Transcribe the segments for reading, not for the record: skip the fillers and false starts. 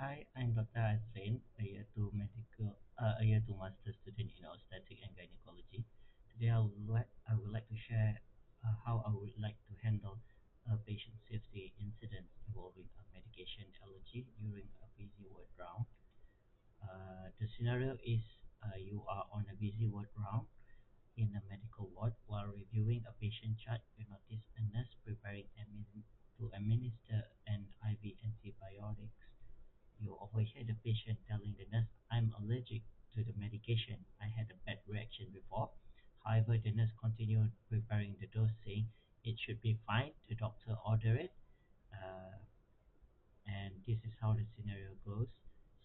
Hi, I'm Dr. Azrain, a year two master student in obstetric and gynecology. Today, I would like to share how I would like to handle a patient safety incident involving a medication allergy during a busy ward round. The scenario is you are on a busy ward round in a medical ward while reviewing a patient chart. You notice a nurse preparing to administer an IV antibiotics. You overhear the patient telling the nurse, "I'm allergic to the medication. I had a bad reaction before." However, the nurse continued preparing the dose, saying it should be fine. The doctor ordered it. Uh, and this is how the scenario goes.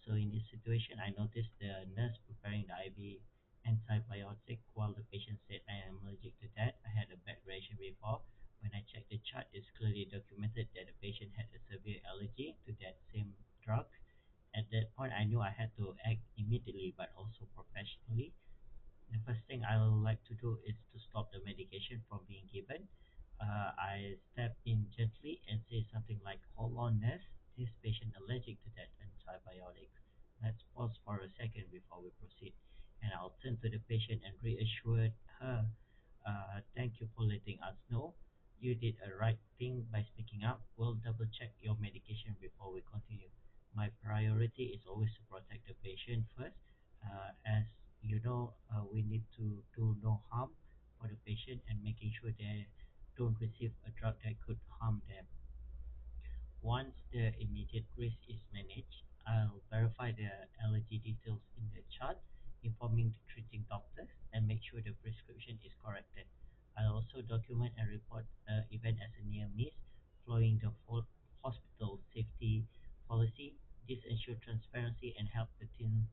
So in this situation, I noticed the nurse preparing the IV antibiotic while the patient said, "I am allergic to that. I had a bad reaction before." When I checked the chart, it's clearly documented that the patient had a severe allergy to that same drug. At that point, I knew I had to act immediately but also professionally. The first thing I would like to do is to stop the medication from being given. I step in gently and say something like, "Hold on, nurse, this patient allergic to that antibiotic. Let's pause for a second before we proceed." And I'll turn to the patient and reassure her, "Thank you for letting us know. You did a right thing by speaking up. We'll double check your medication before we continue." My priority is always to protect the patient first, as we need to do no harm for the patient and making sure they don't receive a drug that could harm them. Once the immediate risk is managed, I'll verify the allergy details in the chart, informing the treating doctors, and make sure the prescription is corrected. I'll also document and report the event as a near miss, following the full hospital safety policy. This ensures transparency and help the team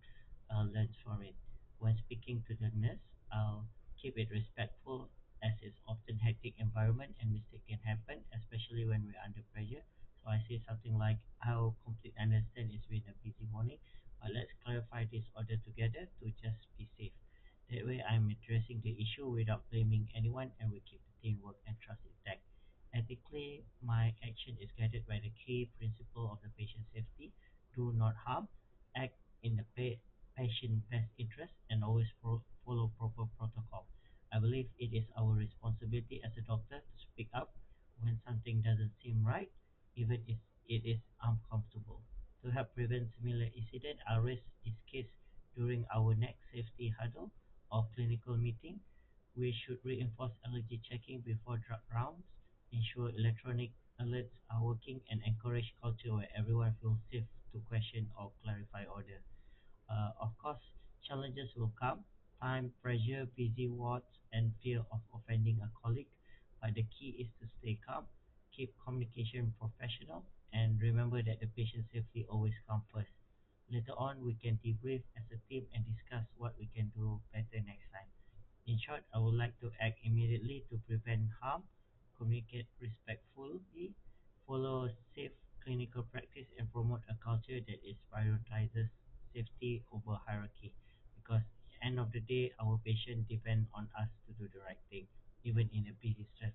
learn from it. When speaking to the nurse, I'll keep it respectful, as it's often hectic environment and mistakes can happen, especially when we're under pressure. So I say something like, "I'll completely understand it's been a busy morning, but let's clarify this order together to just be safe." That way I'm addressing the issue without blaming anyone, and we keep the teamwork and trust intact. Ethically, my action is guided by the key principle of the patient safety: do not harm, act in the patient best interest, and always follow proper protocol. I believe it is our responsibility as a doctor to speak up when something doesn't seem right, even if it is uncomfortable. To help prevent similar incidents, I'll raise this case during our next safety huddle or clinical meeting. We should reinforce allergy checking before drug rounds, ensure electronic alerts are working, and encourage culture where everyone feels safe to question or clarify order. Of course, challenges will come: time, pressure, busy wards, and fear of offending a colleague. But the key is to stay calm, keep communication professional, and remember that the patient safety always comes first. Later on, we can debrief as a team and discuss what we can do better next time. In short, I would like to act immediately to prevent harm, communicate respectfully, follow safe clinical practice, and promote a culture that is prioritizes safety over hierarchy. Because at the end of the day, our patients depend on us to do the right thing, even in a busy, stressful